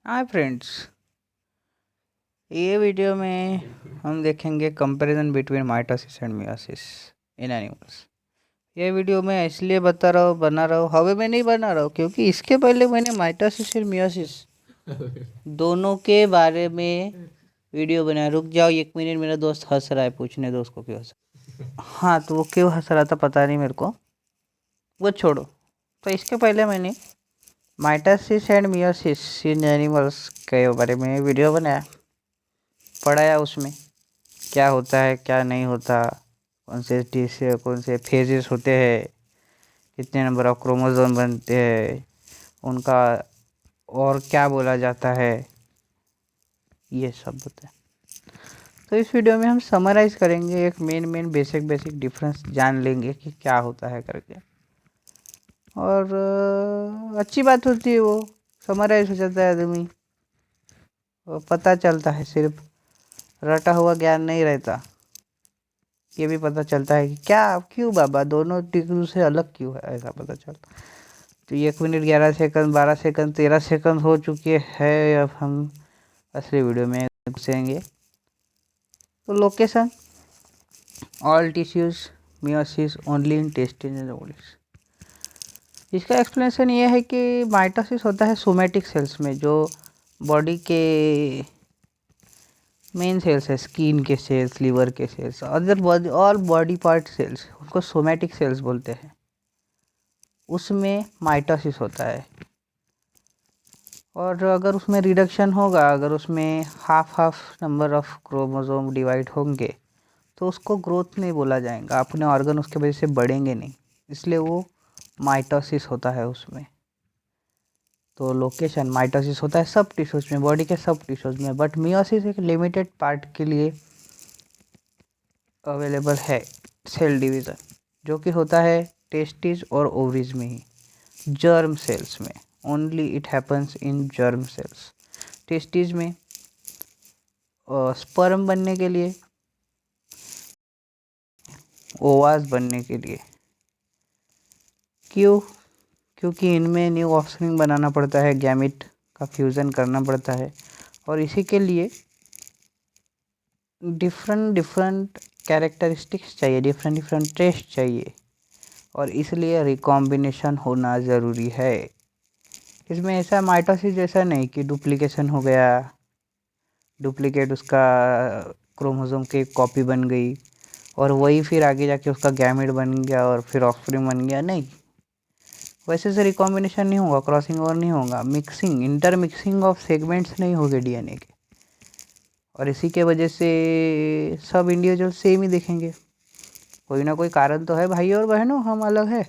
Hi friends. ये video में हम देखेंगे comparison between mitosis and meiosis in animals. ये वीडियो मैं इसलिए बना रहा हूँ, हवे में नहीं बना रहा हूँ, क्योंकि इसके पहले मैंने माइटोसिस और मियोसिस दोनों के बारे में वीडियो बनाया। रुक जाओ 1 मिनट, मेरा दोस्त हंस रहा है, पूछने दो उसको क्यों हंस। हाँ, तो वो क्यों हंस रहा था पता नहीं मेरे को, वो छोड़ो। तो इसके पहले मैंने mitosis and meiosis in animals के बारे में वीडियो बनाया, पढ़ाया उसमें क्या होता है क्या नहीं होता, कौन से फेजेस होते हैं, कितने नंबर ऑफ क्रोमोसोम बनते हैं, उनका और क्या बोला जाता है, ये सब होता है। तो इस वीडियो में हम समराइज करेंगे, एक मेन बेसिक डिफरेंस जान लेंगे कि क्या होता है करके। और अच्छी बात होती है, वो समराइज हो जाता है आदमी, वो पता चलता है, सिर्फ रटा हुआ ज्ञान नहीं रहता, ये भी पता चलता है कि क्या क्यों बाबा दोनों टिश्यू से अलग क्यों है, ऐसा पता चलता। तो 1 मिनट 11 सेकंड 12 सेकंड 13 सेकंड हो चुके हैं, अब हम असली वीडियो में घुसेंगे। तो location all tissues, meiosis only in testing and ovaries. इसका एक्सप्लेनेशन ये है कि माइटोसिस होता है सोमैटिक सेल्स में, जो बॉडी के मेन सेल्स है, स्किन के सेल्स, लीवर के cells, other body all body part cells, उनको सोमैटिक सेल्स बोलते हैं, उसमें माइटोसिस होता है। और अगर उसमें रिडक्शन होगा, अगर उसमें half number of chromosome divide होंगे, तो उसको ग्रोथ नहीं बोला जाएगा, अपने ऑर्गन उसके वजह से बढ़ेंगे नहीं, इसलिए वो माइटोसिस होता है उसमें। तो लोकेशन माइटोसिस होता है सब टिश्यूज में, बॉडी के सब टिश्यूज में, बट मियोसिस एक लिमिटेड पार्ट के लिए अवेलेबल है, सेल डिवीज़न, जो कि होता है टेस्टिस और ओवरीज में ही, जर्म सेल्स में। Only it happens in germ cells. Testis में स्पर्म बनने के लिए, ओवास बनने के लिए। क्यों? क्योंकि इनमें न्यू ऑफस्प्रिंग बनाना पड़ता है, गैमिट का फ्यूज़न करना पड़ता है, और इसी के लिए डिफरेंट कैरेक्टरिस्टिक्स चाहिए, डिफरेंट टेस्ट चाहिए, और इसलिए रिकॉम्बिनेशन होना ज़रूरी है। इसमें ऐसा माइटोसिस जैसा नहीं कि डुप्लीकेशन हो गया, डुप्लीकेट उसका क्रोमोसोम की कॉपी बन गई और वही फिर आगे जाके उसका गैमेट बन गया और फिर ऑफस्प्रिंग बन गया, नहीं, वैसे से रिकॉम्बिनेशन नहीं होगा, क्रॉसिंग ओवर नहीं होगा, मिक्सिंग इंटरमिक्सिंग ऑफ सेगमेंट्स नहीं होंगे डीएनए के, और इसी के वजह से सब इंडिविजुअल सेम ही दिखेंगे। कोई ना कोई कारण तो है भाई और बहनों, हम अलग है,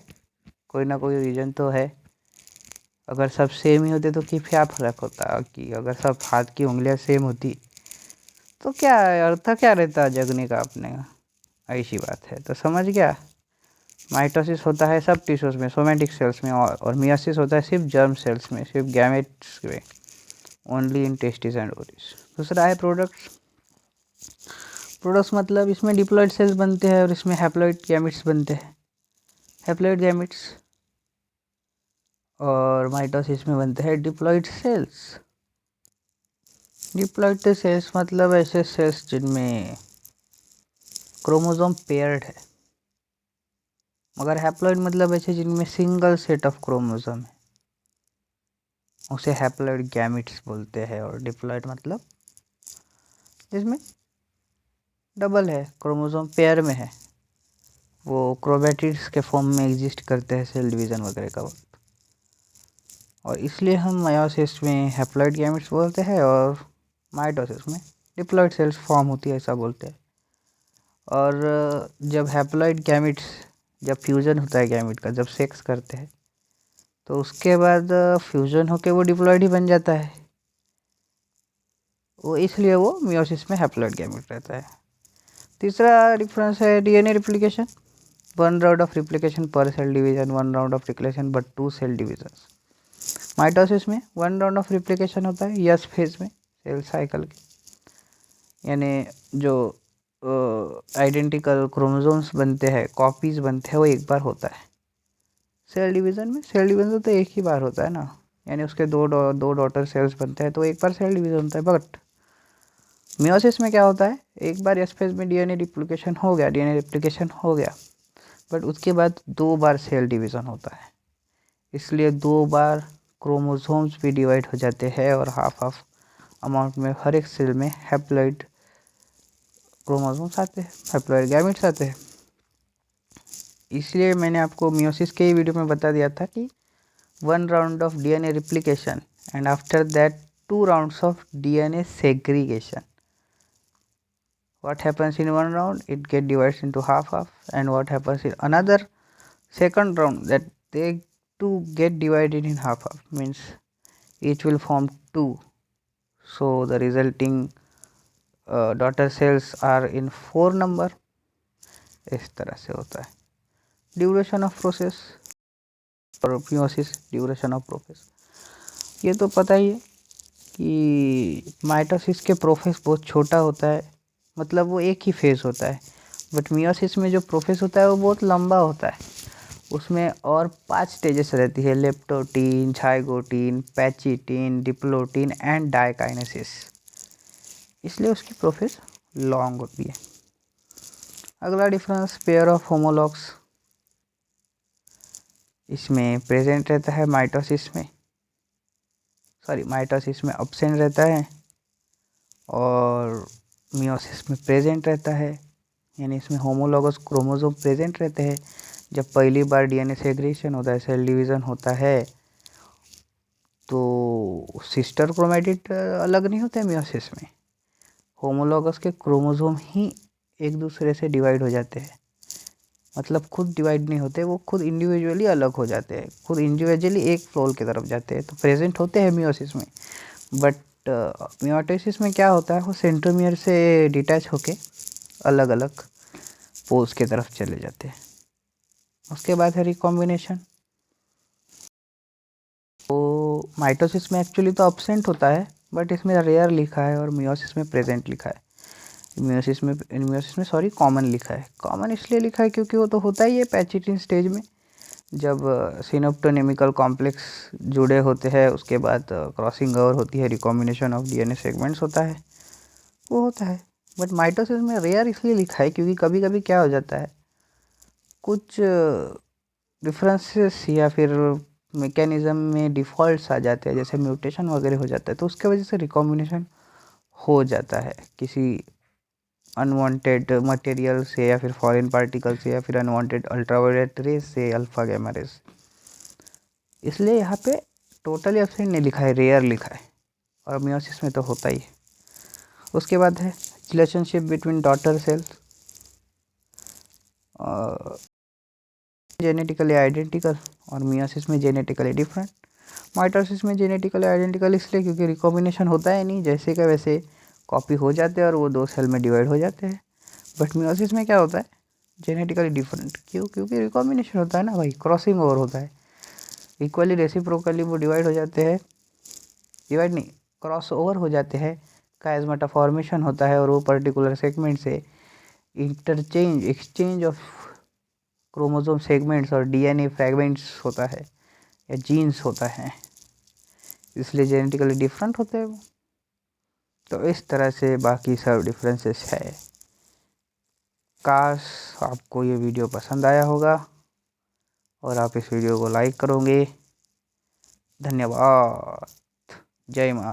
कोई ना कोई रीज़न तो है। अगर सब सेम ही होते तो क्या फ़र्क होता, कि अगर सब हाथ की उंगलियां सेम होती तो क्या अर्थ क्या रहता जगने का अपने का, ऐसी बात है। तो समझ गया, माइटोसिस होता है सब टिश्यूज में, सोमैटिक सेल्स में, और मियोसिस होता है सिर्फ जर्म सेल्स में, सिर्फ गैमेट्स में, only in testis and ovaries. दूसरा है प्रोडक्ट्स। प्रोडक्ट्स मतलब इसमें डिप्लॉइड सेल्स बनते हैं और इसमें हैप्लॉइड गैमेट्स बनते हैं, हैप्लॉइड गैमेट्स, और माइटोसिस में बनते हैं डिप्लॉइड सेल्स। डिप्लॉइड सेल्स मतलब ऐसे सेल्स जिनमें क्रोमोसोम पेयर्ड है, मगर हैप्लॉइड मतलब ऐसे जिनमें सिंगल सेट ऑफ क्रोमोसोम है, उसे हैप्लॉइड गैमेट्स बोलते हैं। और डिप्लॉइड मतलब जिसमें डबल है, क्रोमोसोम पेयर में है, वो क्रोमैटिड्स के फॉर्म में एग्जिस्ट करते हैं सेल डिवीज़न वगैरह का वक्त, और इसलिए हम मायोसिस में हैप्लॉइड गैमेट्स बोलते हैं और माइटोसिस में डिप्लॉइड सेल्स फॉर्म होती है, ऐसा बोलते हैं। और जब हैप्लॉइड गैमेट्स, जब फ्यूज़न होता है गैमेट का, जब सेक्स करते हैं, तो उसके बाद फ्यूज़न होके वो डिप्लॉइड ही बन जाता है, वो इसलिए वो मियोसिस में हैप्लॉइड गैमेट रहता है। तीसरा डिफरेंस है DNA replication. 1 round of replication पर cell division, 1 round of replication but 2 cell division. Mitosis में 1 राउंड ऑफ रिप्लिकेशन होता है यस फेज में सेल साइकिल के, यानी जो आइडेंटिकल क्रोमोसोम्स बनते हैं, कॉपीज़ बनते हैं, वो एक बार होता है। सेल डिवीज़न में, सेल डिवीज़न तो एक ही बार होता है ना, यानी उसके दो डॉटर सेल्स बनते हैं, तो एक बार सेल डिवीजन होता है। बट मियोसिस में क्या होता है, एक बार एस फेज में डीएनए रिप्लिकेशन हो गया, बट उसके बाद 2 बार सेल डिवीज़न होता है, इसलिए 2 बार क्रोमोसोम्स भी डिवाइड हो जाते हैं और हाफ हाफ अमाउंट में हर एक सेल में हैप्लॉइड क्रोमोसोम्स आते हैं, हैप्लॉइड गैमेट्स आते हैं। इसलिए मैंने आपको मियोसिस के ही वीडियो में बता दिया था कि 1 round of DNA replication and after that 2 rounds of DNA segregation. What happens in one round? It get divided into half, and what happens in another second round, that they two get divided in half, means each will form 2. So the resulting daughter cells are in 4 number. इस तरह से होता है duration of process और meiosis, duration of process ये तो पता ही है कि माइटोसिस के प्रोसेस बहुत छोटा होता है, मतलब वो एक ही फेज़ होता है। बट मियोसिस में जो प्रोसेस होता है वो बहुत लंबा होता है, उसमें और 5 स्टेजेस रहती है, leptotene, झाइगोटीन, pachytene, diplotene and diakinesis, इसलिए उसकी प्रोसेस लॉन्ग होती है। अगला डिफरेंस, पेयर ऑफ होमोलॉग्स इसमें प्रेजेंट रहता है, माइटोसिस में अब्सेंट रहता है और मियोसिस में प्रेजेंट रहता है, यानी इसमें होमोलॉगस क्रोमोसोम प्रेजेंट रहते हैं। जब पहली बार डीएनए सेग्रीगेशन होता है, सेल डिवीज़न होता है, तो सिस्टर क्रोमैटिड अलग नहीं होते मियोसिस में, होमोलॉगस के क्रोमोसोम ही एक दूसरे से डिवाइड हो जाते हैं, मतलब खुद डिवाइड नहीं होते, वो खुद इंडिविजुअली अलग हो जाते हैं, खुद इंडिविजुअली एक फ्लोल की तरफ जाते हैं, तो प्रेजेंट होते हैं मियोसिस में। बट मियोसिस में क्या होता है, वो सेंट्रोमियर से डिटैच होके अलग अलग पोल्स की तरफ चले जाते हैं। उसके बाद है रिकॉम्बिनेशन। तो माइटोसिस में एक्चुअली तो अब्सेंट होता है, बट इसमें रेयर लिखा है और मियोसिस में प्रेजेंट लिखा है। मियोसिस में सॉरी कॉमन लिखा है। कॉमन इसलिए लिखा है क्योंकि वो तो होता ही है पैचिटिन स्टेज में, जब सिनोप्टोनेमिकल कॉम्प्लेक्स जुड़े होते हैं, उसके बाद क्रॉसिंग ओवर होती है, रिकॉम्बिनेशन ऑफ डीएनए सेगमेंट्स होता है, वो होता है। बट माइटोसिस में रेयर इसलिए लिखा है क्योंकि कभी कभी क्या हो जाता है, कुछ डिफरेंसेस या फिर मैकेनिज्म में डिफ़ॉल्ट्स आ जाते हैं, जैसे म्यूटेशन वगैरह हो जाता है, तो उसके वजह से रिकॉम्बिनेशन हो जाता है किसी अनवांटेड मटेरियल से या फिर फॉरेन पार्टिकल से या फिर अनवांटेड अल्ट्रावायलेट रेस से, अल्फ़ा गैमा रेस। इसलिए यहाँ पे टोटली एब्सेंट नहीं लिखा है, रेयर लिखा है, और मियोसिस में तो होता ही है। उसके बाद है relationship between daughter cells, genetically identical और मियोसिस में जेनेटिकली डिफरेंट। माइटोसिस में जेनेटिकली आइडेंटिकल इसलिए क्योंकि रिकॉम्बिनेशन होता है नहीं, जैसे का वैसे कॉपी हो जाते हैं और वो 2 सेल में डिवाइड हो जाते हैं। बट मियोसिस में क्या होता है, जेनेटिकली डिफरेंट, क्यों? क्योंकि रिकॉम्बिनेशन होता है ना भाई, क्रॉसिंग ओवर होता है, इक्वली रेसिप्रोकली वो डिवाइड हो जाते हैं, डिवाइड नहीं, क्रॉस ओवर हो जाते हैं, काइज़मेटा फॉर्मेशन होता है और वो पर्टिकुलर सेगमेंट से एक्सचेंज ऑफ क्रोमोसोम सेगमेंट्स और डीएनए फ्रैगमेंट्स होता है या जीन्स होता है, इसलिए जेनेटिकली डिफरेंट होते हैं वो। तो इस तरह से बाकी सब डिफरेंसेस है। काश आपको ये वीडियो पसंद आया होगा और आप इस वीडियो को लाइक करोगे। धन्यवाद। जय मां।